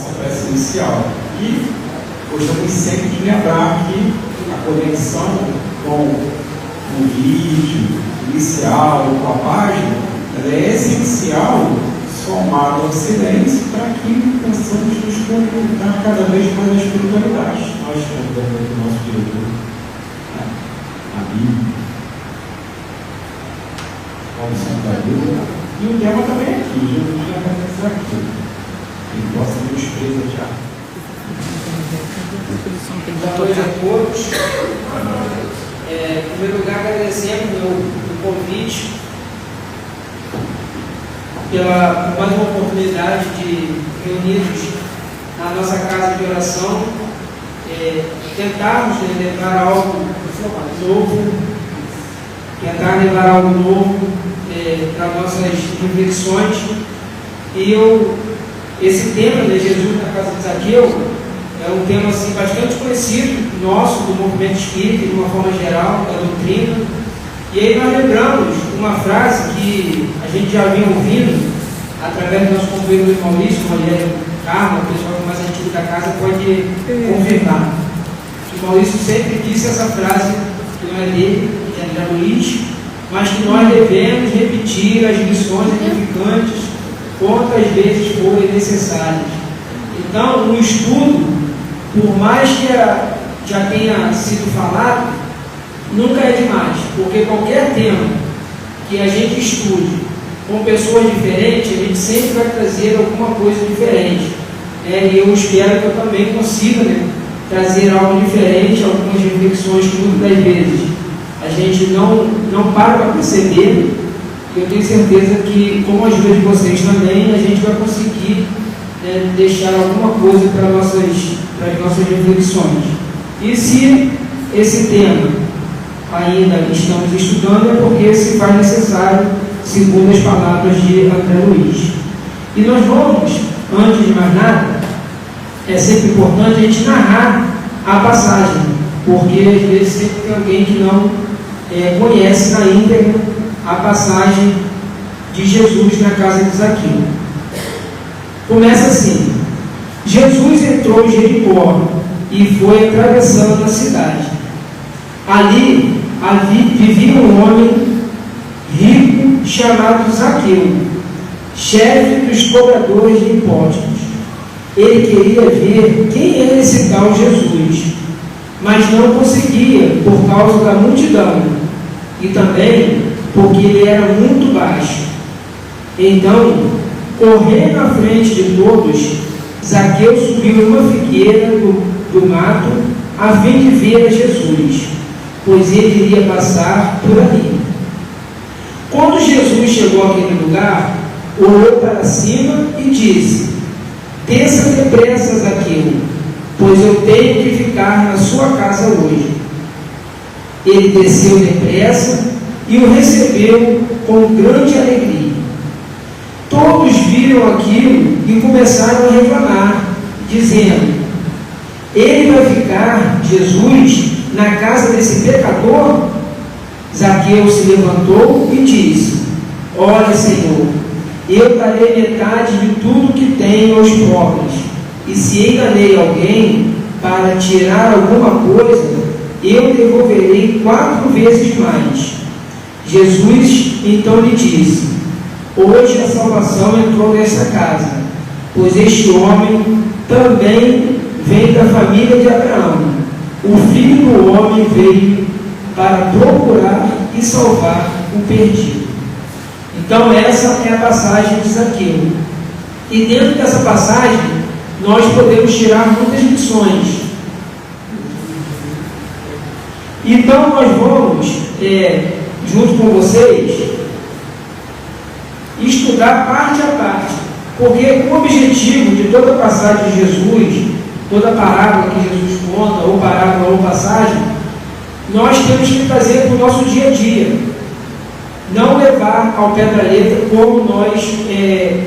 nossa prece inicial. E gostamos sempre de lembrar que a conexão com o vídeo inicial, com a página, ela é essencial, somada ao silêncio, para que possamos nos conectar cada vez mais na espiritualidade. Nós estamos dando o nosso diretor, a Bíblia, como sentador, e o tema também é aqui, Jesus já vai pensar aqui. Ele possa nos presentear. Boa noite a todos. Em primeiro lugar, agradecemos o convite pela mais uma oportunidade de reunidos na nossa casa de oração, tentarmos levar algo novo, para nossas reflexões. E esse tema de Jesus na casa de Zaqueu é um tema assim, bastante conhecido nosso, do movimento espírita, de uma forma geral, da doutrina. E aí nós lembramos uma frase que a gente já vinha ouvindo através do nosso companheiro Luiz Maurício, Rogério Carmo, o pessoal mais antigo da casa pode confirmar. Que Maurício sempre disse essa frase, que não é dele, que é de Luiz, mas que nós devemos repetir as lições edificantes quantas vezes forem necessárias. Então, o estudo, por mais que já tenha sido falado, nunca é demais, porque qualquer tema que a gente estude com pessoas diferentes, a gente sempre vai trazer alguma coisa diferente. E eu espero que eu também consiga trazer algo diferente, algumas reflexões que muitas das vezes a gente não para perceber. Eu tenho certeza que, com a ajuda de vocês também, a gente vai conseguir deixar alguma coisa para as nossas reflexões. E se esse tema ainda estamos estudando, é porque se faz necessário, segundo as palavras de André Luiz. E nós vamos, antes de mais nada, é sempre importante a gente narrar a passagem, porque às vezes sempre tem alguém que não conhece na íntegra a passagem de Jesus na casa de Zaqueu. Começa assim: Jesus entrou em Jericó e foi atravessando a cidade. Ali vivia um homem rico chamado Zaqueu, chefe dos cobradores de impostos. Ele queria ver quem era esse tal Jesus, mas não conseguia por causa da multidão e também porque ele era muito baixo. Então, correndo à frente de todos, Zaqueu subiu uma figueira do mato a fim de ver a Jesus, pois ele iria passar por ali. Quando Jesus chegou àquele lugar, olhou para cima e disse: desça depressa, Zaqueu, pois eu tenho que ficar na sua casa hoje. Ele desceu depressa e o recebeu com grande alegria. Todos viram aquilo e começaram a reclamar, dizendo: ele vai ficar, Jesus, na casa desse pecador? Zaqueu se levantou e disse: olha, Senhor, eu darei metade de tudo que tenho aos pobres, e se enganei alguém para tirar alguma coisa, eu devolverei 4 vezes mais. Jesus então lhe disse: hoje a salvação entrou nesta casa, pois este homem também vem da família de Abraão. O Filho do Homem veio para procurar e salvar o perdido. Então essa é a passagem de Zaqueu. E dentro dessa passagem nós podemos tirar muitas lições. Então nós vamos, junto com vocês, estudar parte a parte, porque o objetivo de toda a passagem de Jesus, toda parábola que Jesus conta, ou parábola ou passagem, nós temos que trazer para o nosso dia a dia, não levar ao pé da letra como nós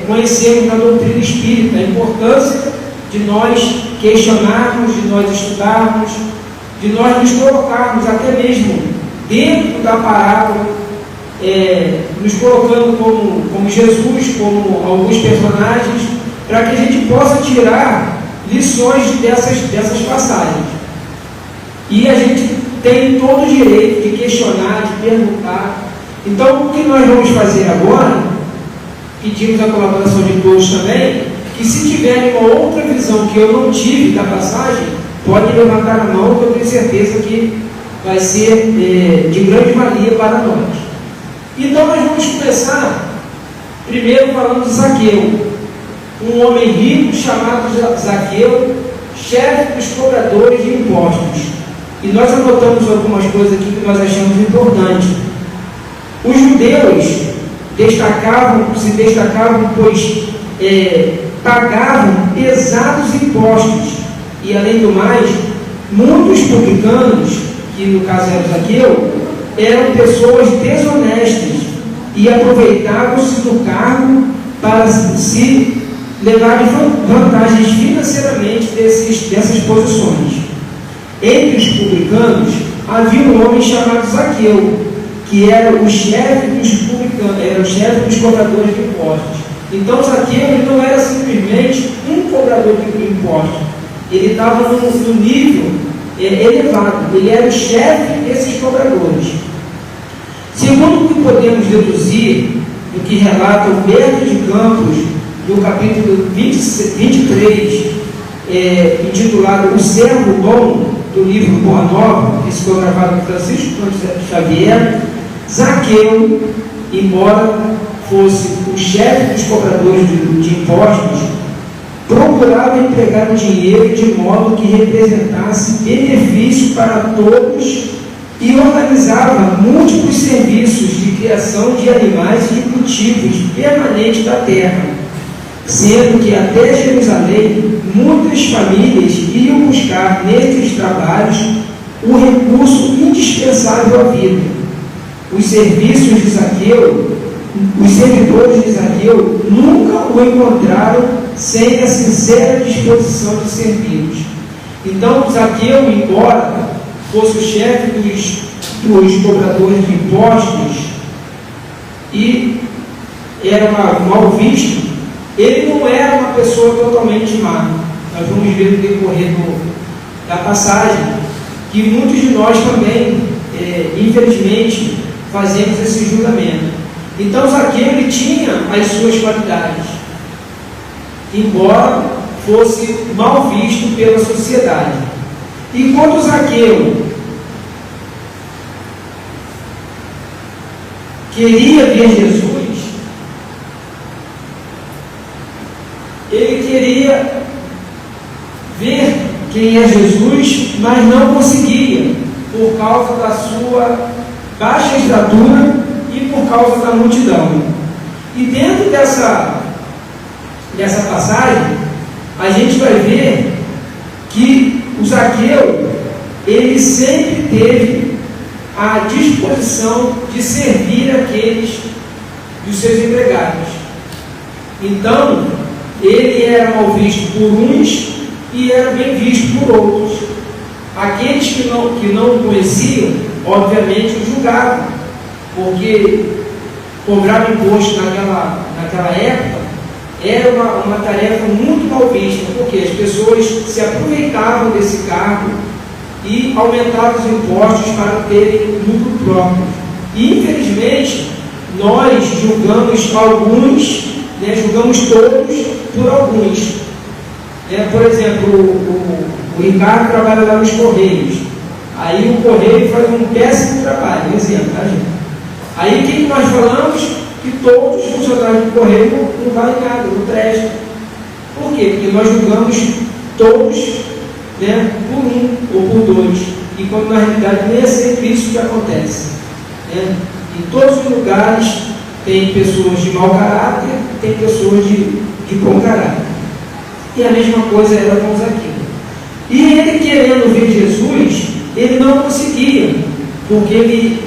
conhecemos na doutrina espírita, a importância de nós questionarmos, de nós estudarmos, de nós nos colocarmos até mesmo dentro da parábola, nos colocando como Jesus, como alguns personagens, para que a gente possa tirar lições dessas passagens. E a gente tem todo o direito de questionar, de perguntar. Então, o que nós vamos fazer agora, pedimos a colaboração de todos também, que se tiverem uma outra visão que eu não tive da passagem, pode levantar a mão, que eu tenho certeza que vai ser de grande valia para nós. Então, nós vamos começar primeiro falando de Zaqueu, um homem rico chamado Zaqueu, chefe dos cobradores de impostos. E nós anotamos algumas coisas aqui que nós achamos importantes. Os judeus se destacavam, pois pagavam pesados impostos. E, além do mais, muitos publicanos, que no caso era Zaqueu, eram pessoas desonestas e aproveitavam-se do cargo para se levarem vantagens financeiramente dessas posições. Entre os publicanos havia um homem chamado Zaqueu, que era o chefe dos publicanos, era o chefe dos cobradores de impostos. Então Zaqueu ele não era simplesmente um cobrador de impostos, ele estava no nível elevado, ele era o chefe desses cobradores. Segundo o que podemos deduzir do que relata Humberto de Campos, no capítulo 23, intitulado O Servo Bom, do livro Boa Nova, que foi gravado por Francisco Xavier, Zaqueu, embora fosse o chefe dos cobradores de impostos, procurava empregar o dinheiro de modo que representasse benefício para todos e organizava múltiplos serviços de criação de animais e de cultivos permanentes da terra, sendo que até Jerusalém muitas famílias iam buscar nesses trabalhos o recurso indispensável à vida. Os serviços de Zaqueu, os servidores de Zaqueu nunca o encontraram sem a sincera disposição de servi-los. Então Zaqueu, embora fosse o chefe dos cobradores de impostos e era mal visto, ele não era uma pessoa totalmente má. Nós vamos ver no decorrer da passagem que muitos de nós também, infelizmente, fazemos esse julgamento. Então Zaqueu ele tinha as suas qualidades, embora fosse mal visto pela sociedade. E quando Zaqueu queria ver Jesus, ele queria ver quem é Jesus, mas não conseguia, por causa da sua baixa estatura e por causa da multidão. E dentro dessa passagem, a gente vai ver que o Zaqueu, ele sempre teve a disposição de servir aqueles dos seus empregados. Então, ele era mal visto por uns e era bem visto por outros. Aqueles que não o conheciam, obviamente o julgavam, porque cobrar imposto naquela época era uma tarefa muito mal vista, porque as pessoas se aproveitavam desse cargo e aumentavam os impostos para terem lucro próprio. E infelizmente nós julgamos alguns, julgamos todos por alguns. Por exemplo, o Ricardo trabalha lá nos Correios. Aí o Correio faz um péssimo trabalho, exemplo, tá, gente? Aí o que nós falamos? Que todos os funcionários do Correio não valem nada, não prestam. Por quê? Porque nós julgamos todos, por um ou por dois. E quando na realidade nem é sempre isso que acontece. Em todos os lugares tem pessoas de mau caráter, tem pessoas de bom caráter. E a mesma coisa era com Zaqueu. E ele querendo ver Jesus, ele não conseguia, porque ele,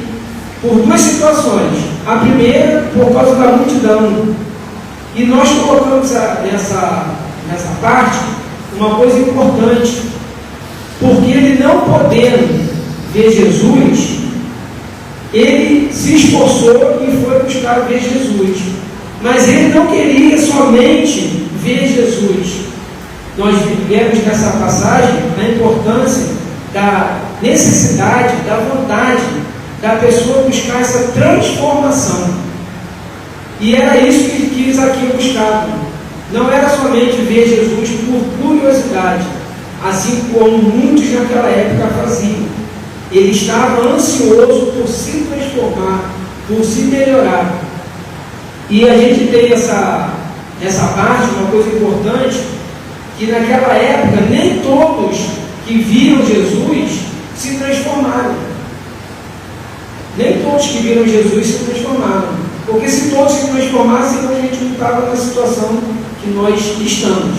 por duas situações. A primeira, por causa da multidão. E nós colocamos nessa parte uma coisa importante, porque ele não podendo ver Jesus, ele se esforçou e foi buscar ver Jesus. Mas ele não queria somente ver Jesus. Nós vemos nessa passagem a importância da necessidade, da vontade da pessoa buscar essa transformação. E era isso que Zaqueu buscava. Não era somente ver Jesus por curiosidade, assim como muitos naquela época faziam. Ele estava ansioso por se transformar, por se melhorar. E a gente tem essa parte, uma coisa importante, que naquela época nem todos que viram Jesus se transformaram. Nem todos que viram Jesus se transformaram. Porque se todos se transformassem, a gente não estava na situação que nós estamos.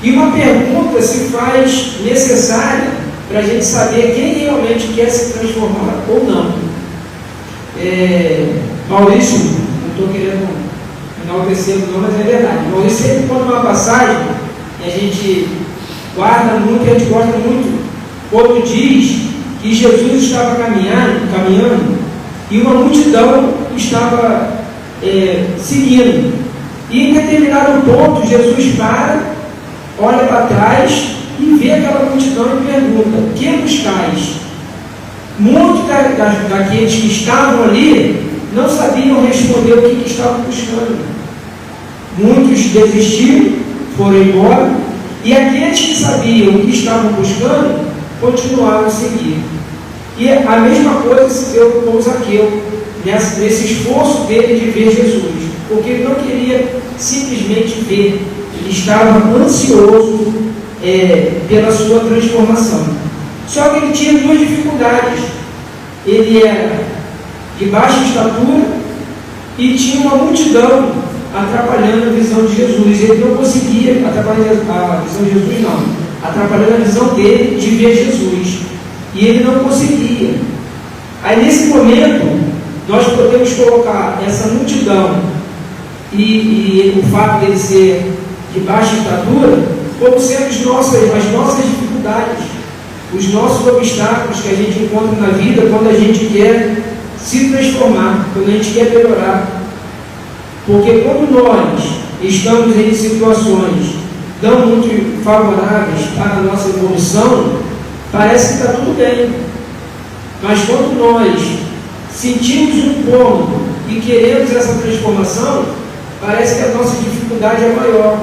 E uma pergunta se faz necessária para a gente saber quem realmente quer se transformar ou não. Maurício, não estou querendo enaltecer o nome, mas é verdade. Maurício sempre conta uma passagem que a gente guarda muito, e a gente gosta muito, quando diz que Jesus estava caminhando e uma multidão estava seguindo. E em determinado ponto, Jesus para, olha para trás e vê aquela multidão e pergunta: que buscais? Muitos daqueles que estavam ali não sabiam responder o que estavam buscando. Muitos desistiram, foram embora, e aqueles que sabiam o que estavam buscando continuaram a seguir. E a mesma coisa se deu com Zaqueu, nesse esforço dele de ver Jesus, porque ele não queria simplesmente ver, ele estava ansioso pela sua transformação. Só que ele tinha duas dificuldades: ele era de baixa estatura e tinha uma multidão atrapalhando a visão de Jesus. Ele não conseguia atrapalhar a visão de Jesus, não, atrapalhando a visão dele de ver Jesus, e ele não conseguia. Aí nesse momento nós podemos colocar essa multidão e o fato dele ser de baixa estatura como sendo as nossas dificuldades, os nossos obstáculos que a gente encontra na vida quando a gente quer se transformar, quando a gente quer melhorar. Porque quando nós estamos em situações não muito favoráveis para a nossa evolução, parece que está tudo bem. Mas quando nós sentimos um incômodo e queremos essa transformação, parece que a nossa dificuldade é maior.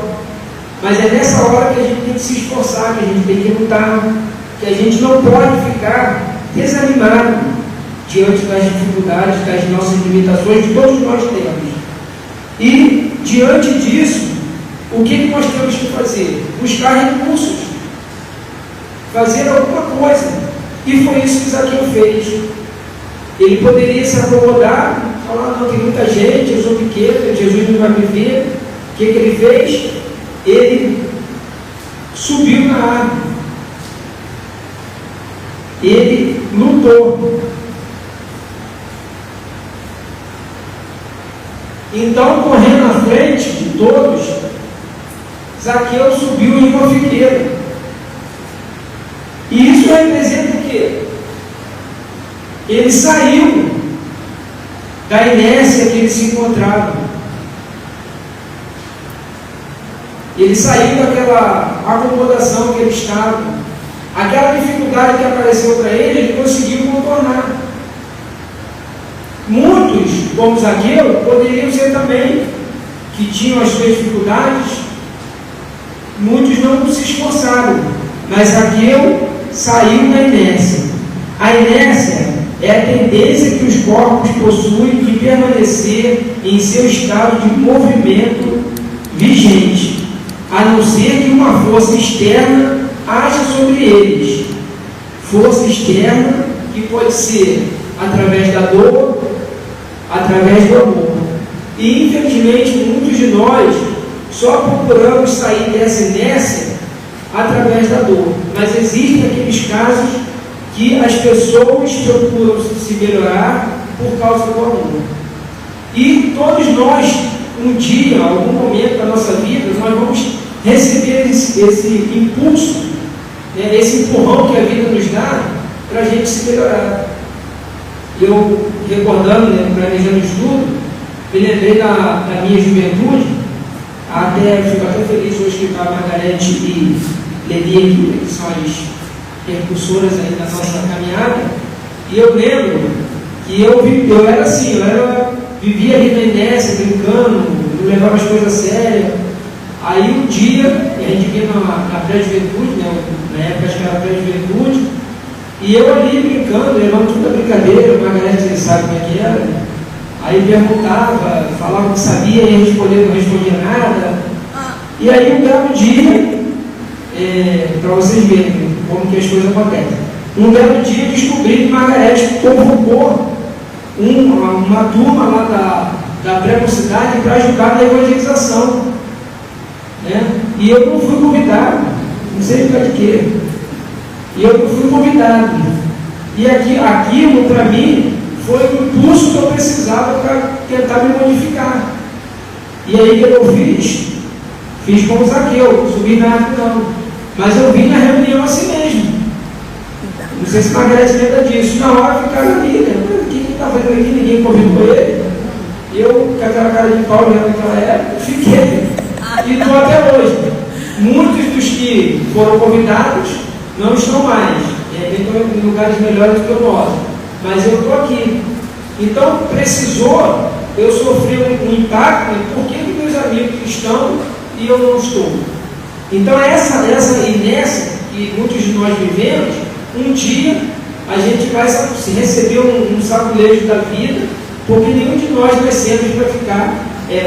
Mas é nessa hora que a gente tem que se esforçar, que a gente tem que lutar, que a gente não pode ficar desanimado diante das dificuldades, das nossas limitações, que todos nós temos. E, diante disso, o que nós temos que fazer? Buscar recursos, fazer alguma coisa. E foi isso que Zaqueu fez. Ele poderia se acomodar, falar: não, tem muita gente, eu sou pequeno, Jesus não vai me ver. O que ele fez? Ele subiu na árvore, ele lutou. Então, correndo à frente de todos, Zaqueu subiu em uma figueira. E isso representa o quê? Ele saiu da inércia que ele se encontrava. Ele saiu daquela acomodação que ele estava. Aquela dificuldade que apareceu para ele, ele conseguiu contornar. Muitos, como Zaqueu, poderiam ser também, que tinham as suas dificuldades. Muitos não se esforçaram, mas Zaqueu saiu da inércia. A inércia é a tendência que os corpos possuem de permanecer em seu estado de movimento vigente, a não ser que uma força externa haja sobre eles. Força externa que pode ser através da dor, através do amor. E infelizmente muitos de nós só procuramos sair dessa inércia através da dor. Mas existem aqueles casos que as pessoas procuram se melhorar por causa do amor. E todos nós, um dia, algum momento da nossa vida, nós vamos receber esse impulso, esse empurrão que a vida nos dá para a gente se melhorar. Eu, recordando, planejando o estudo, me lembrei da minha juventude. Fico até feliz hoje que a Margarete e Leni aqui, que são as percussoras aí da nossa caminhada. E eu lembro que eu era assim, vivia ali na inércia, brincando, não levava as coisas a sério. Aí um dia, a gente vinha na pré-juventude, né? Na época acho que era pré-juventude, e eu ali brincando, levando tudo a brincadeira, a Margarete sabe como é que era. Aí perguntava, falava que sabia, e respondeu, não respondia nada. E aí um belo dia, para vocês verem como que as coisas acontecem, um belo dia descobri que Margarete convocou uma turma lá da pré-mocidade para ajudar na evangelização, né? E eu não fui convidado, não sei para quê, e eu não fui convidado, e aquilo para mim foi o impulso que eu precisava para tentar me modificar. E aí que eu fiz como Zaqueu, subi na árvore não, mas eu vim na reunião assim mesmo. Não sei se Margarete lembra disso. Na hora ficaram ali, né? O que está fazendo aqui? Ninguém convidou ele. Eu, com aquela cara de pau naquela época, fiquei. E estou até hoje. Muitos dos que foram convidados não estão mais. Estão em lugares melhores do que o nosso. Mas eu estou aqui. Então, precisou eu sofrer um impacto, né? Por que meus amigos estão e eu não estou? Então, essa inércia que muitos de nós vivemos, um dia a gente vai receber um saculejo da vida, porque nenhum de nós nascemos para ficar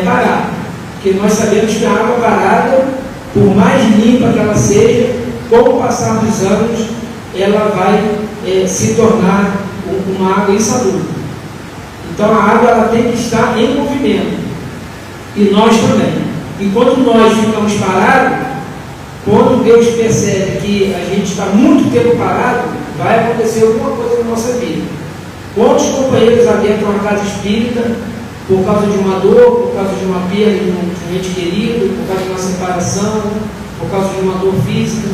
parado. Porque nós sabemos que a água parada, por mais limpa que ela seja, com o passar dos anos, ela vai se tornar uma água insalubre. Então a água ela tem que estar em movimento. E nós também. Enquanto nós ficamos parados, quando Deus percebe que a gente está muito tempo parado, vai acontecer alguma coisa na nossa vida. Quantos companheiros adentram a casa espírita por causa de uma dor, por causa de uma perda de um ente querido, por causa de uma separação, por causa de uma dor física,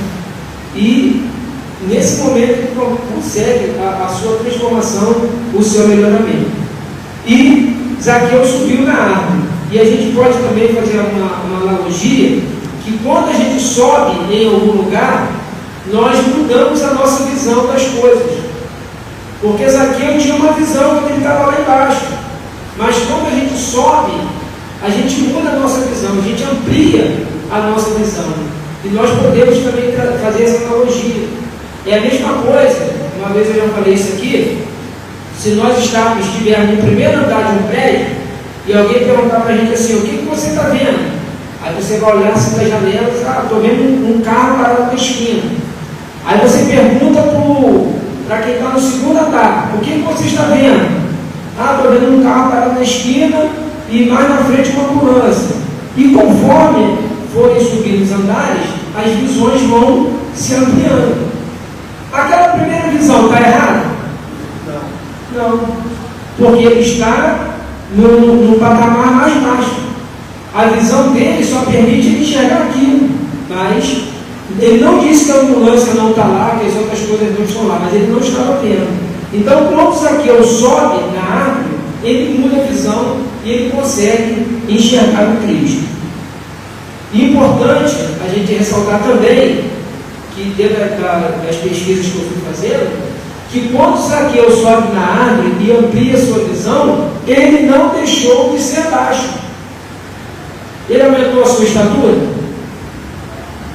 e nesse momento ele consegue a sua transformação, o seu melhoramento. E Zaqueu subiu na árvore. E a gente pode também fazer uma analogia, que quando a gente sobe em algum lugar, nós mudamos a nossa visão das coisas. Porque Zaqueu tinha uma visão quando ele estava lá embaixo. Mas quando a gente sobe, a gente muda a nossa visão, a gente amplia a nossa visão. E nós podemos também fazer essa analogia. É a mesma coisa, uma vez eu já falei isso aqui, se nós estivermos no primeiro andar de um prédio, e alguém perguntar para a gente assim, o que você está vendo? Aí você vai olhar assim das janelas, estou vendo um carro parado na esquina. Aí você pergunta para quem está no segundo andar, o que você está vendo? Estou vendo um carro parado na esquina e mais na frente uma ambulância. E conforme forem subindo os andares, as visões vão se ampliando. Aquela primeira visão está errada? Não. Porque ele está no patamar mais baixo. A visão dele só permite ele enxergar aquilo. Mas ele não disse que a ambulância não está lá, que as outras coisas não estão lá, mas ele não estava vendo. Então, quando Zaqueu sobe na árvore, ele muda a visão e ele consegue enxergar o Cristo. E importante a gente ressaltar também, que dentro das pesquisas que eu fui fazendo, que quando Zaqueu sobe na árvore e amplia a sua visão, ele não deixou de ser baixo. Ele aumentou a sua estatura?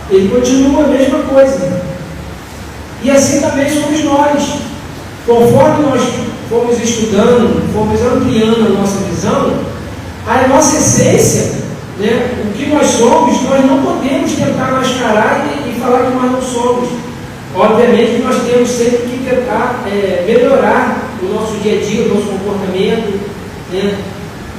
Ele continua a mesma coisa. E assim também somos nós. Conforme nós fomos estudando, fomos ampliando a nossa visão, a nossa essência, né, o que nós somos, nós não podemos tentar mascarar e falar que nós não somos. Obviamente que nós temos sempre que tentar melhorar o nosso dia a dia, o nosso comportamento, né?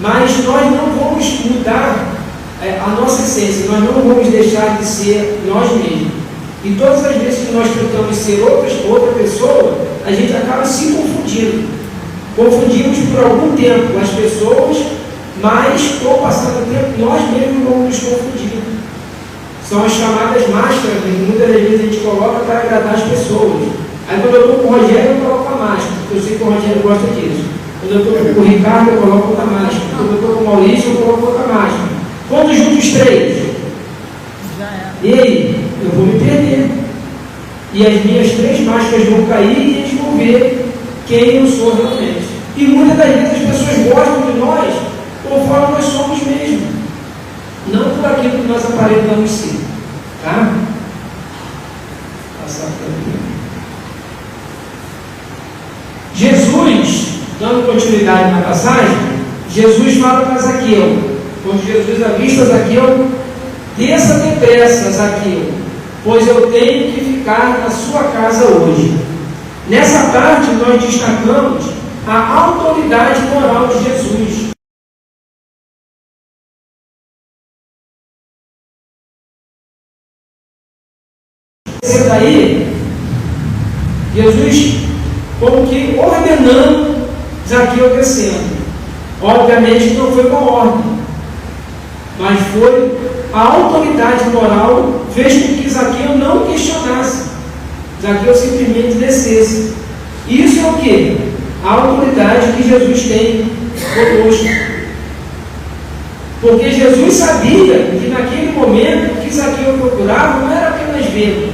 Mas nós não vamos mudar a nossa essência, nós não vamos deixar de ser nós mesmos. E todas as vezes que nós tentamos ser outra pessoa, a gente acaba se confundindo. Confundimos por algum tempo as pessoas, mas com o passar do tempo nós mesmos vamos nos confundir. São as chamadas máscaras que muitas das vezes a gente coloca para agradar as pessoas. Aí quando eu estou com o Rogério, eu coloco a máscara, porque eu sei que o Rogério gosta disso. Quando eu estou com o Ricardo, eu coloco outra máscara. Quando eu estou com o Maurício, eu coloco outra máscara. Quando junto os três. E aí? Eu vou me perder. E as minhas 3 máscaras vão cair e eles vão ver quem eu sou realmente. E muitas das vezes as pessoas gostam de nós conforme nós somos mesmo, não por aquilo que nós aparentamos ser. Tá? Passar por aqui. Jesus, dando continuidade na passagem, Jesus fala para Zaqueu, quando Jesus avista Zaqueu: desça depressa, Zaqueu, pois eu tenho que ficar na sua casa hoje. Nessa parte nós destacamos a autoridade moral de Jesus. Esse daí, Jesus como que ordenando Zaqueu descendo. Obviamente não foi com ordem, mas foi a autoridade moral fez com que Zaqueu não questionasse. Zaqueu simplesmente descesse. Isso é o que? A autoridade que Jesus tem conosco. Porque Jesus sabia que naquele momento o que Zaqueu procurava não era apenas ver,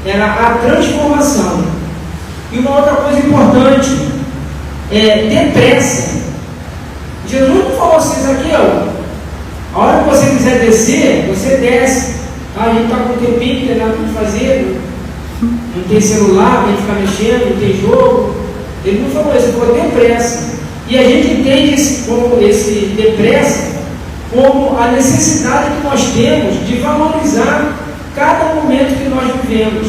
era a transformação. E uma outra coisa importante é ter pressa. Jesus não falou assim: Zaqueu, a hora que você quiser descer, você desce. A gente está com o tempinho, não tem nada para fazer, não tem celular para ficar mexendo, não tem jogo. Ele não falou isso, ele falou: ter pressa. E a gente entende esse ter pressa como a necessidade que nós temos de valorizar cada momento que nós vivemos.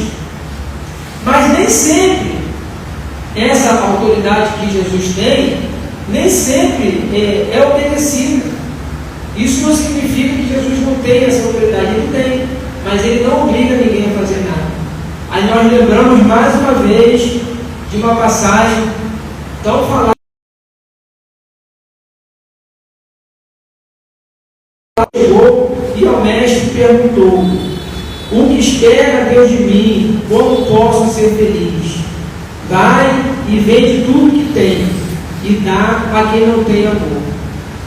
Mas nem sempre essa autoridade que Jesus tem, nem sempre é obedecida. Isso não significa que Jesus não tem essa autoridade, ele tem, mas ele não obriga ninguém a fazer nada. Aí nós lembramos mais uma vez de uma passagem tão falada. Chegou e ao mestre perguntou: o que espera Deus de mim? Como posso ser feliz? Vai e vende tudo que tem e dá a quem não tem amor.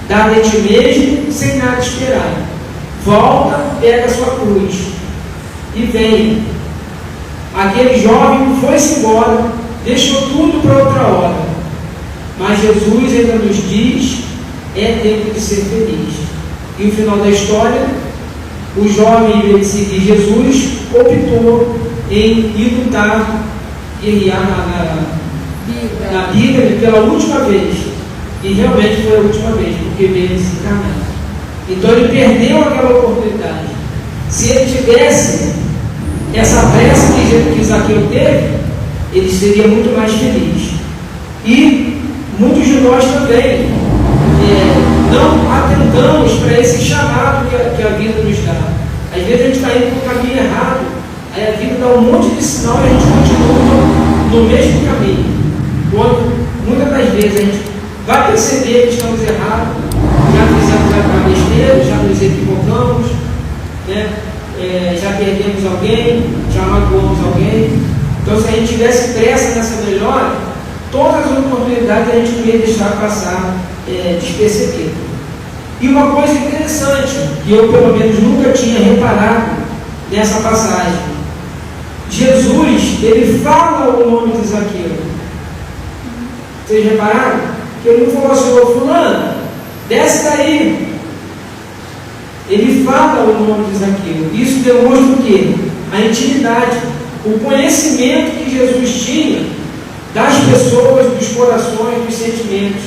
Dá de ti mesmo sem nada esperar. Volta, pega a sua cruz e vem. Aquele jovem foi-se embora, deixou tudo para outra hora. Mas Jesus ainda nos diz: é tempo de ser feliz. E no final da história, o jovem, em vez de seguir Jesus, optou em ir lutar, guerrear na Bíblia pela última vez. E realmente foi a última vez, porque veio desencarnar. Então ele perdeu aquela oportunidade. Se ele tivesse essa pressa que Zaqueu teve, ele seria muito mais feliz. E muitos de nós também não atentamos para esse chamado que a vida nos dá. Às vezes a gente está indo para o caminho errado, aí a vida dá um monte de sinal e a gente continua no mesmo caminho. Quando muitas das vezes a gente vai perceber que estamos errados, já fizemos a besteira, já nos equivocamos, né? Já perdemos alguém, já magoamos alguém. Então, se a gente tivesse pressa nessa melhora, todas as oportunidades a gente não ia deixar passar despercebido. E uma coisa interessante, que eu pelo menos nunca tinha reparado nessa passagem: Jesus, ele fala o nome de Zaqueu. Vocês repararam? Que ele não falou assim: ô fulano, desce daí. Ele fala o nome de Zaqueu. Isso demonstra o quê? A intimidade, o conhecimento que Jesus tinha das pessoas, dos corações, dos sentimentos.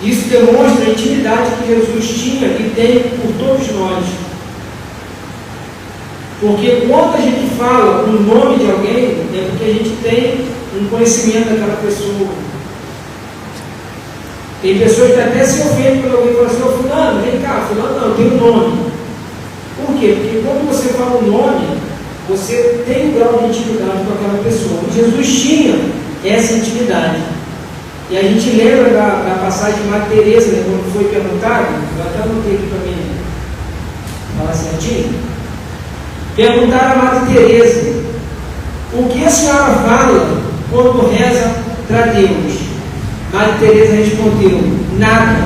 Isso demonstra a intimidade que Jesus tinha e tem por todos nós. Porque quando a gente fala o nome de alguém, é porque a gente tem um conhecimento daquela pessoa. Tem pessoas que até se ofendem quando alguém fala assim: ô fulano, vem cá, fulano não, tem um nome. Por quê? Porque quando você fala o nome, você tem um grau de intimidade com aquela pessoa. E Jesus tinha essa intimidade. E a gente lembra da passagem de Madre Teresa, né, quando foi perguntado, eu até anotei aqui para mim falar certinho. Perguntaram a Madre Teresa: o que a senhora fala quando reza para Deus? Madre Teresa respondeu: nada.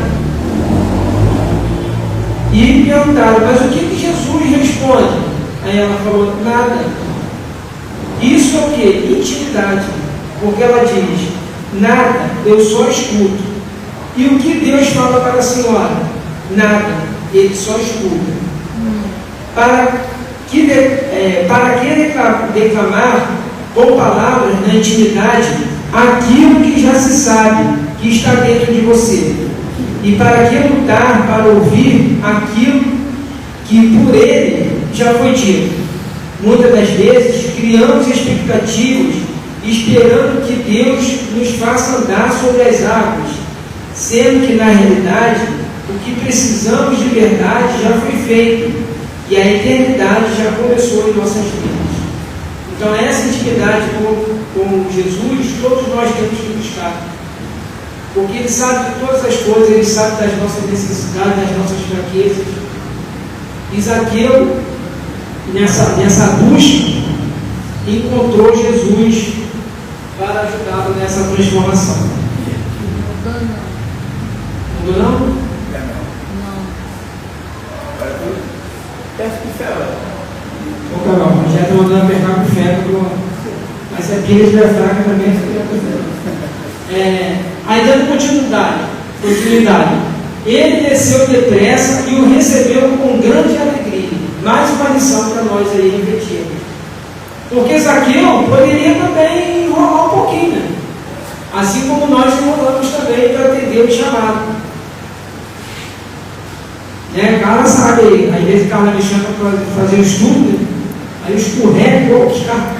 E perguntaram, mas o que Jesus responde? Aí ela falou, nada. Isso é o que? Intimidade. Porque ela diz, nada, eu só escuto. E o que Deus fala para a senhora? Nada, ele só escuta. Para que declamar com palavras na intimidade aquilo que já se sabe, que está dentro de você? E para que lutar para ouvir aquilo que por ele já foi dito? Muitas das vezes criamos expectativas, esperando que Deus nos faça andar sobre as águas, sendo que na realidade o que precisamos de verdade já foi feito e a eternidade já começou em nossas vidas. Então essa intimidade com Jesus todos nós temos que buscar, porque Ele sabe de todas as coisas, Ele sabe das nossas necessidades, das nossas fraquezas. E Zaqueu, nessa busca, encontrou Jesus para ajudá-lo nessa transformação. Mudou não? Não. Peço que fé. Ô Carol, já está mandando pegar com fé, mas se a pilha estiver fraca também é. Aí dando continuidade, ele desceu depressa e o recebeu com grande alegria. Mais uma lição para nós aí refletirmos. Porque Zaqueu poderia também enrolar um pouquinho, né? Assim como nós enrolamos também para atender o chamado. Né? Carla sabe, às vezes Carla me chama para fazer o estudo, né? Aí eu escorrego, os caras.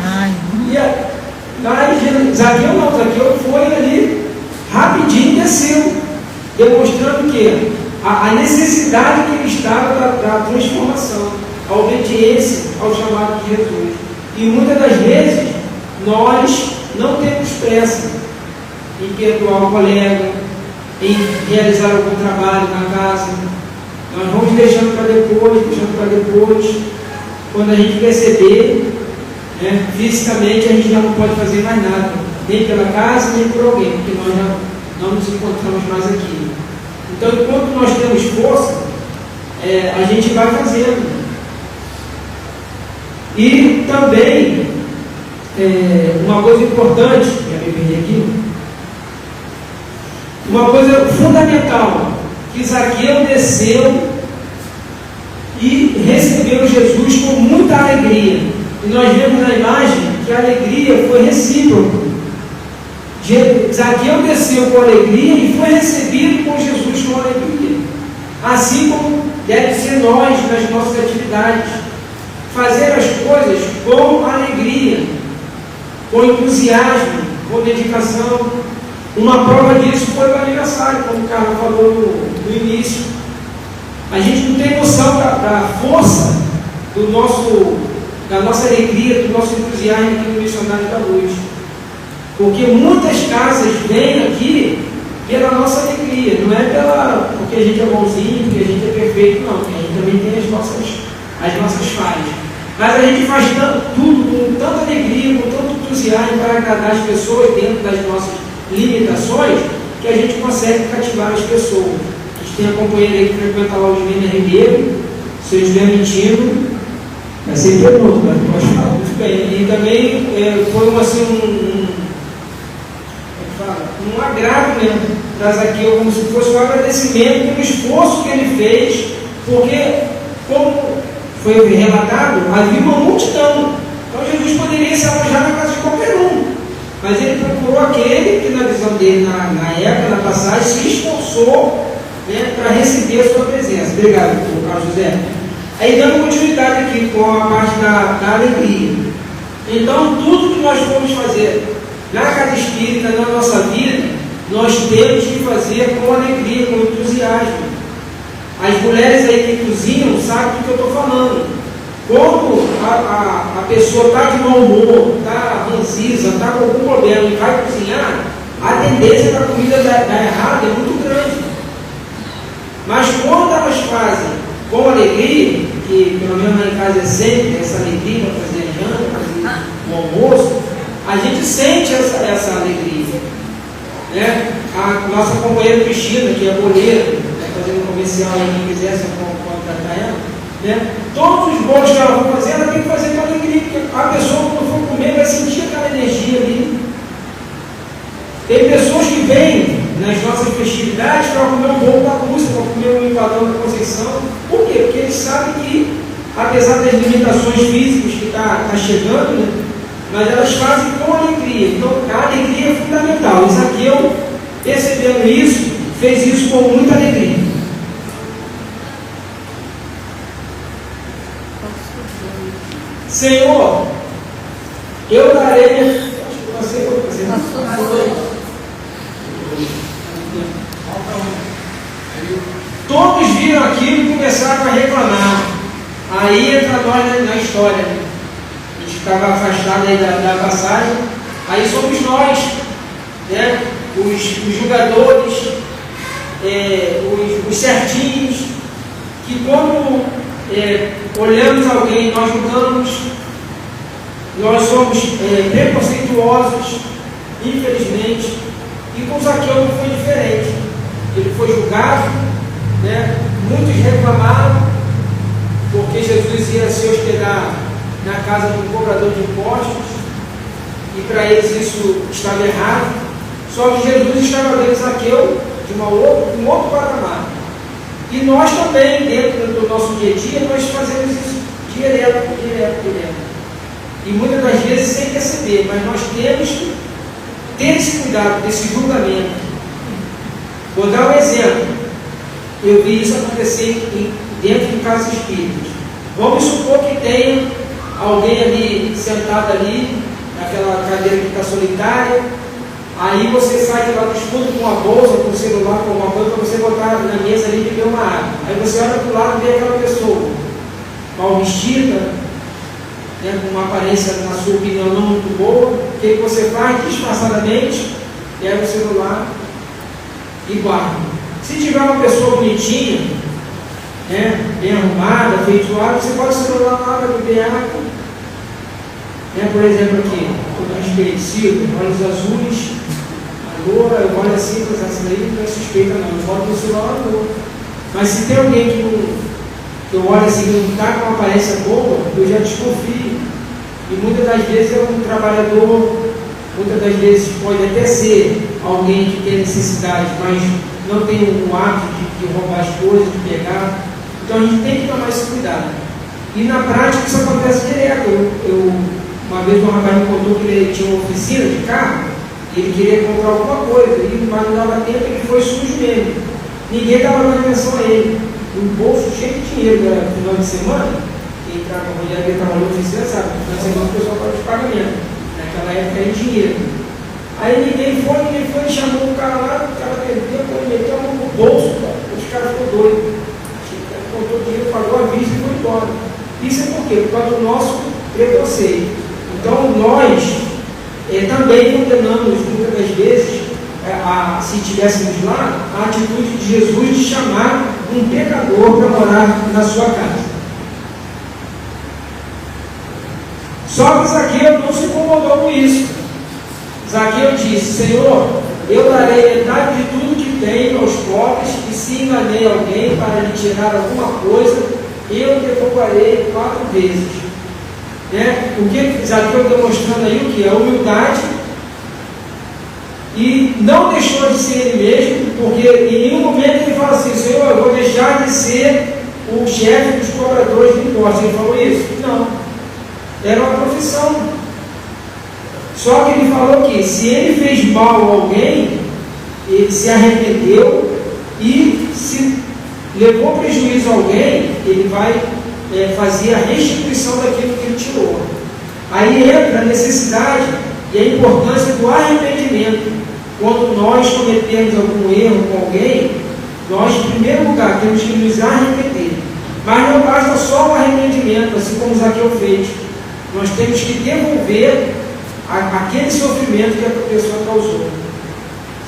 Zaqueu não, Zaqueu foi ali rapidinho desceu, demonstrando que a necessidade que ele estava da transformação, a obediência ao chamado de Jesus. E muitas das vezes nós não temos pressa em perdoar o colega, em realizar algum trabalho na casa. Nós vamos deixando para depois, quando a gente perceber, né, fisicamente a gente já não pode fazer mais nada, nem pela casa, nem por alguém, porque nós já não nos encontramos mais aqui. Então, enquanto nós temos força, a gente vai fazendo. E também, uma coisa importante, já me perdi aqui, uma coisa fundamental, que Zaqueu desceu e recebeu Jesus com muita alegria. E nós vemos na imagem que a alegria foi recíproca. Zaqueu desceu com alegria e foi recebido por Jesus com alegria. Assim como deve ser nós nas nossas atividades. Fazer as coisas com alegria, com entusiasmo, com dedicação. Uma prova disso foi o aniversário, como o Carlos falou no início. A gente não tem noção da força da nossa alegria, do nosso entusiasmo aqui no Missionário da Luz. Porque muitas casas vêm aqui pela nossa alegria, não é porque a gente é bonzinho, porque a gente é perfeito, não, porque a gente também tem as nossas falhas. Mas a gente faz tudo com tanta alegria, com tanto entusiasmo para agradar as pessoas dentro das nossas limitações, que a gente consegue cativar as pessoas. A gente tem a companheira aí que frequenta lá o Juliana Ribeiro, se eu estiver mentindo, vai ser pergunta, mas pode falar muito bem. E também foi um agrado, né, para Zaqueu, como se fosse um agradecimento pelo esforço que ele fez, porque, como foi relatado, havia uma multidão. Então Jesus poderia se alojar na casa de qualquer um, mas ele procurou aquele que, na visão dele, na época, na passagem, se esforçou, né, para receber a sua presença. Obrigado, Carlos José. Aí, dando continuidade aqui com a parte da alegria. Então, tudo que nós formos fazer na casa espírita, na nossa vida, nós temos que fazer com alegria, com entusiasmo. As mulheres aí que cozinham sabem do que eu estou falando. Quando a pessoa está de mau humor, está ranziza, está com algum problema e vai cozinhar, a tendência da comida dar errado é muito grande. Mas quando elas fazem com alegria, que pelo menos lá em casa é sempre essa alegria para fazer a janta, fazer o almoço, a gente sente essa alegria. Né? A nossa companheira Cristina, que é boleira, fazendo comercial aí, quem quiser, você pode tratar ela. Né? Todos os bolos que ela vai fazer, ela tem que fazer com alegria, porque a pessoa, quando for comer, vai sentir aquela energia ali. Tem pessoas que vêm nas nossas festividades para comer um bolo da Rússia, para comer um empadão da Conceição. Por quê? Porque eles sabem que, apesar das limitações físicas que está chegando, né? Mas elas fazem com alegria. Então, a alegria é fundamental. E Zaqueu, percebendo isso, fez isso com muita alegria. Senhor, eu darei. Todos viram aquilo e começaram a reclamar. Aí entra nós na história. A gente ficava afastado aí da passagem. Aí somos nós, né? Os jogadores, os certinhos, que quando olhamos alguém, nós julgamos, nós somos preconceituosos, infelizmente. E com Zaqueu não foi diferente. Ele foi julgado, né? Muitos reclamaram, porque Jesus ia se hospedar na casa de um cobrador de impostos, e para eles isso estava errado. Só que Jesus estava vendo Zaqueu de um outro patamar. E nós também, dentro do nosso dia a dia, nós fazemos isso direto. E muitas das vezes sem perceber, mas nós temos que ter esse cuidado, desse julgamento. Vou dar um exemplo. Eu vi isso acontecer dentro de casas espíritas. Vamos supor que tenha alguém ali, sentado ali, naquela cadeira que está solitária. Aí você sai de lá do fundo com uma bolsa, com um celular, com alguma coisa, para você botar na mesa ali e beber uma água. Aí você olha para o lado e vê aquela pessoa mal vestida, né, com uma aparência, na sua opinião, não muito boa. O que você faz? Disfarçadamente, pega o celular e guarda. Se tiver uma pessoa bonitinha, né, bem arrumada, feitoada, você pode celular lá para beber água. Né, por exemplo, aqui, o espelho, olhos azuis, a loura, eu olho assim, mas essa daí não é suspeita não, eu boto no celular na loura. Mas se tem alguém que eu olho assim, que não está com uma aparência boa, eu já desconfio. E muitas das vezes é um trabalhador, muitas das vezes pode até ser alguém que tem necessidade, mas não tem o hábito de roubar as coisas, de pegar. Então a gente tem que tomar esse cuidado. E na prática isso acontece direto. Uma vez um rapaz me contou que ele tinha uma oficina de carro e ele queria comprar alguma coisa, mas não dava tempo, ele foi sujo mesmo. Ninguém dava dando atenção a ele. Um bolso cheio de dinheiro no final de semana, quem trabalhou na oficina sabe, no final de semana o pessoal faz pagamento. Naquela época era dinheiro. Aí ninguém foi, chamou o cara lá, o cara perdeu, meteu a mão no bolso, os caras ficou doido. Contou dinheiro, pagou a vista e foi embora. Isso é por quê? Por causa do nosso preconceito. Então nós também condenamos muitas das vezes, se estivéssemos lá, a atitude de Jesus de chamar um pecador para morar na sua casa. Só que Zaqueu não se incomodou com isso. Zaqueu disse: Senhor, eu darei metade de tudo que tenho aos pobres, e se enganei alguém para lhe tirar alguma coisa, eu devolverei 4 vezes. Né? O que Zaqueu está mostrando aí? O que? A humildade. E não deixou de ser ele mesmo, porque em nenhum momento ele fala assim: Senhor, eu vou deixar de ser o chefe dos cobradores de impostos. Ele falou isso? Não. Era uma profissão. Só que ele falou que se ele fez mal a alguém, ele se arrependeu, e se levou prejuízo a alguém, ele vai fazer a restituição daquilo que ele tirou. Aí entra a necessidade e a importância do arrependimento. Quando nós cometemos algum erro com alguém, nós, em primeiro lugar, temos que nos arrepender. Mas não basta só o arrependimento, assim como Zaqueu fez. Nós temos que devolver aquele sofrimento que a pessoa causou.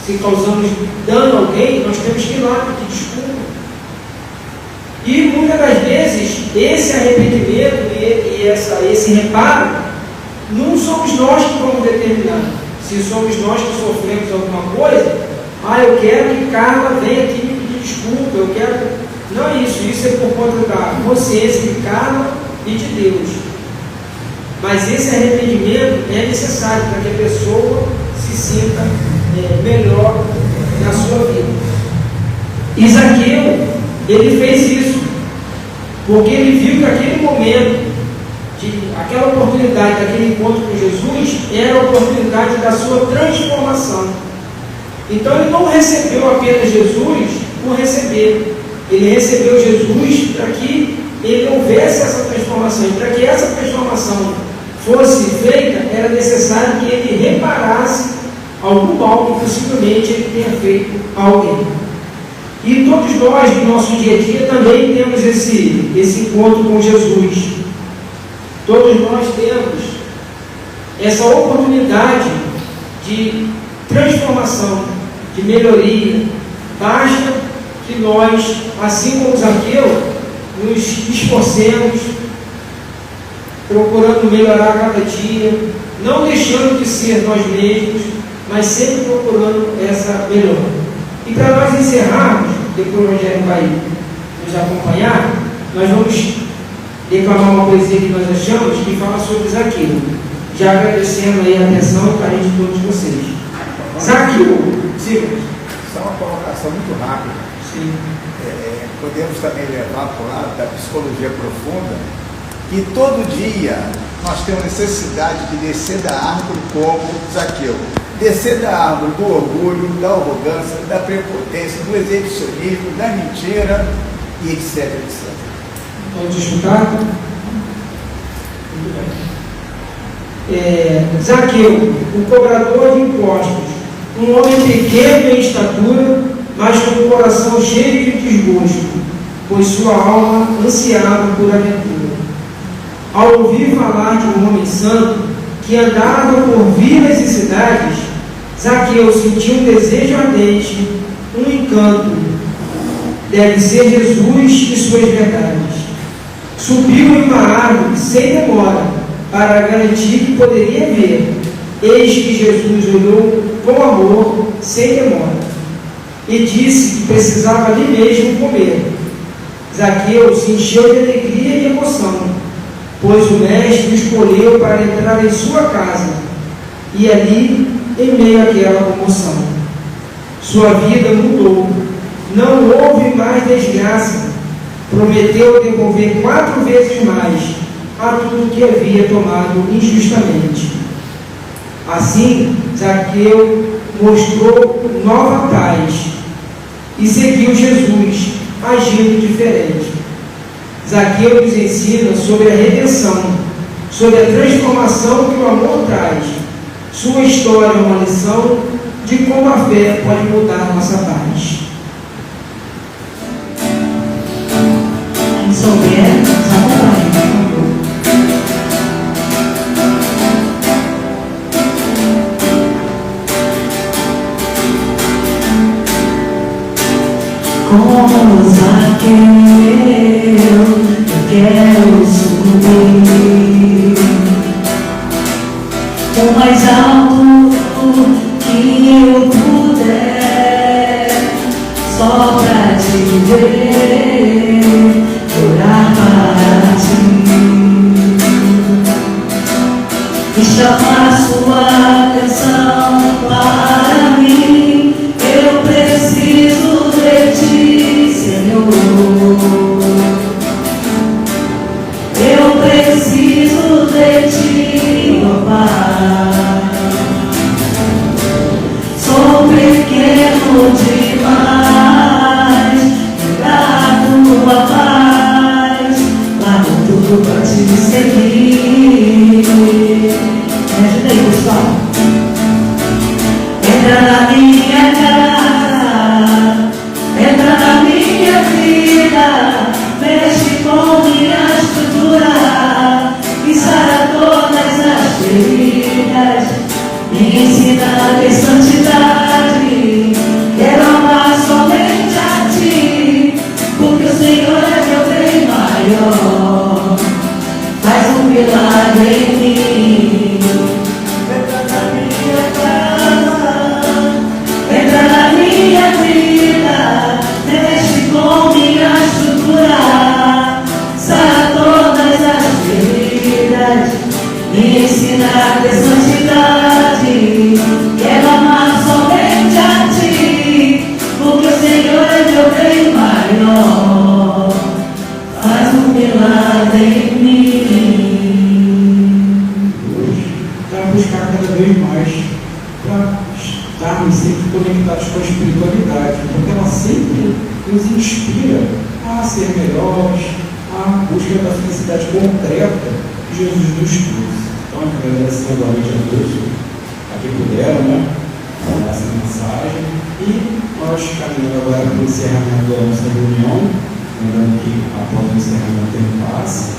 Se causamos dano a alguém, nós temos que ir lá pedir desculpa. E muitas das vezes, esse arrependimento e esse reparo, não somos nós que vamos determinar. Se somos nós que sofremos alguma coisa, eu quero que Carla venha aqui me pedir desculpa, eu quero. Não é isso, isso é por conta da consciência de cada e de Deus. Mas esse arrependimento é necessário para que a pessoa se sinta melhor na sua vida. E Zaqueu, ele fez isso, porque ele viu que aquele momento, aquela oportunidade, daquele encontro com Jesus, era a oportunidade da sua transformação. Então ele não recebeu apenas Jesus por receber, ele recebeu Jesus para que ele houvesse essa transformação. E para que essa transformação fosse feita, era necessário que ele reparasse algum mal que possivelmente ele tenha feito a alguém. E todos nós, no nosso dia a dia, também temos esse encontro com Jesus. Todos nós temos essa oportunidade de transformação, de melhoria. Basta que nós, assim como Zaqueu, nos esforcemos, procurando melhorar a cada dia, não deixando de ser nós mesmos, mas sempre procurando essa melhora. E para nós encerrarmos, depois o Rogério vai nos acompanhar, nós vamos declamar uma poesia que nós achamos que fala sobre Zaqueu, já agradecendo aí a atenção e carinho de todos vocês. Zaqueu, siga. Só uma colocação muito rápida. Sim. Podemos também levar para o lado da psicologia profunda, que todo dia nós temos necessidade de descer da árvore como Zaqueu. Descer da árvore do orgulho, da arrogância, da prepotência, do exibicionismo, da mentira e etc, etc. Vamos escutar? Muito bem. Zaqueu, o cobrador de impostos, um homem pequeno em estatura, mas com o coração cheio de desgosto, pois sua alma ansiava por aventura. Ao ouvir falar de um homem santo, que andava por vilas e cidades, Zaqueu sentiu um desejo ardente, um encanto. Deve ser Jesus e suas verdades. Subiu em uma árvore sem demora, para garantir que poderia ver. Eis que Jesus olhou com amor, sem demora, e disse que precisava ali mesmo comer. Zaqueu se encheu de alegria e emoção, pois o mestre o escolheu para entrar em sua casa, e ali, em meio àquela comoção, sua vida mudou, não houve mais desgraça, prometeu devolver 4 vezes mais a tudo que havia tomado injustamente. Assim, Zaqueu mostrou nova paz e seguiu Jesus, agindo diferente. Zaqueu nos ensina sobre a redenção, sobre a transformação que o amor traz. Sua história é uma lição de como a fé pode mudar nossa paz. Quem souber, acompanhe, por favor. Como Zaqueu, eu quero subir o mais alto que eu puder, só pra te ver, orar para ti e chamar sua atenção para mim. Eu preciso de ti, Senhor. conectados com a espiritualidade, porque ela sempre nos inspira a ser melhores, a busca da felicidade concreta que Jesus nos trouxe. Então, eu quero agradecer novamente a Deus aqui puderam, né, essa mensagem, e nós caminhando agora para o encerramento da nossa reunião, lembrando que após o encerramento tem um passe,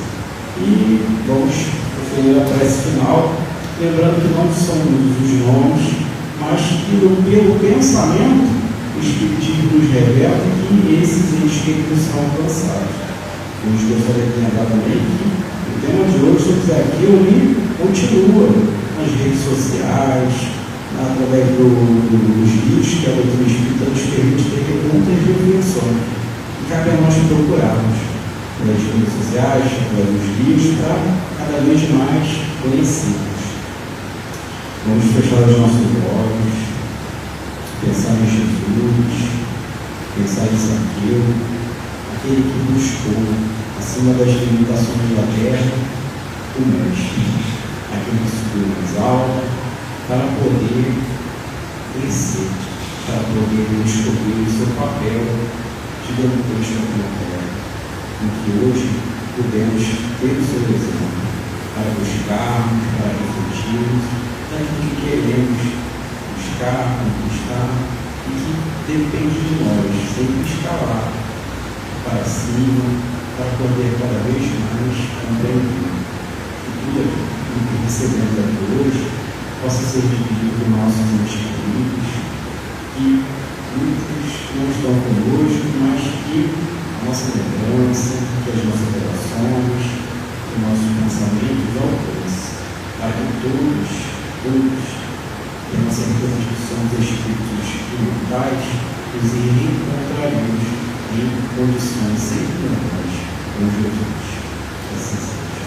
e vamos proferir a prece final, lembrando que não somos os nomes, mas que pelo pensamento o Espiritismo nos revela que esses espíritos são alcançados. Eu gostaria de lembrar também que o tema de hoje sobre aquilo continua nas redes sociais, através dos livros que a doutrina espírita nos permite ter muitas reflexões. E cabe a nós procurarmos pelas redes sociais, através dos livros, para cada vez mais conhecidos. Vamos fechar os nossos olhos, pensar em Jesus, pensar em Zaqueu, aquele que buscou, acima das limitações da terra, o Mestre, aquele que subiu mais alto, para poder crescer, para poder descobrir o seu papel gigantesco aqui na terra, em que hoje podemos ter o seu exemplo, para buscarmos, para refletirmos daquilo que queremos buscar, conquistar, e que depende de nós, sempre escalar para cima, para poder cada vez mais compreender que tudo aquilo que recebemos aqui hoje possa ser dividido com nossos entes queridos, que muitos não estão conosco, mas que a nossa lembrança, que as nossas relações, que os nossos pensamentos alcancem, para que todos, que a nossa certeza que somos espíritos imortais, nos encontraremos em condições sempre normais com Jesus. Assim seja.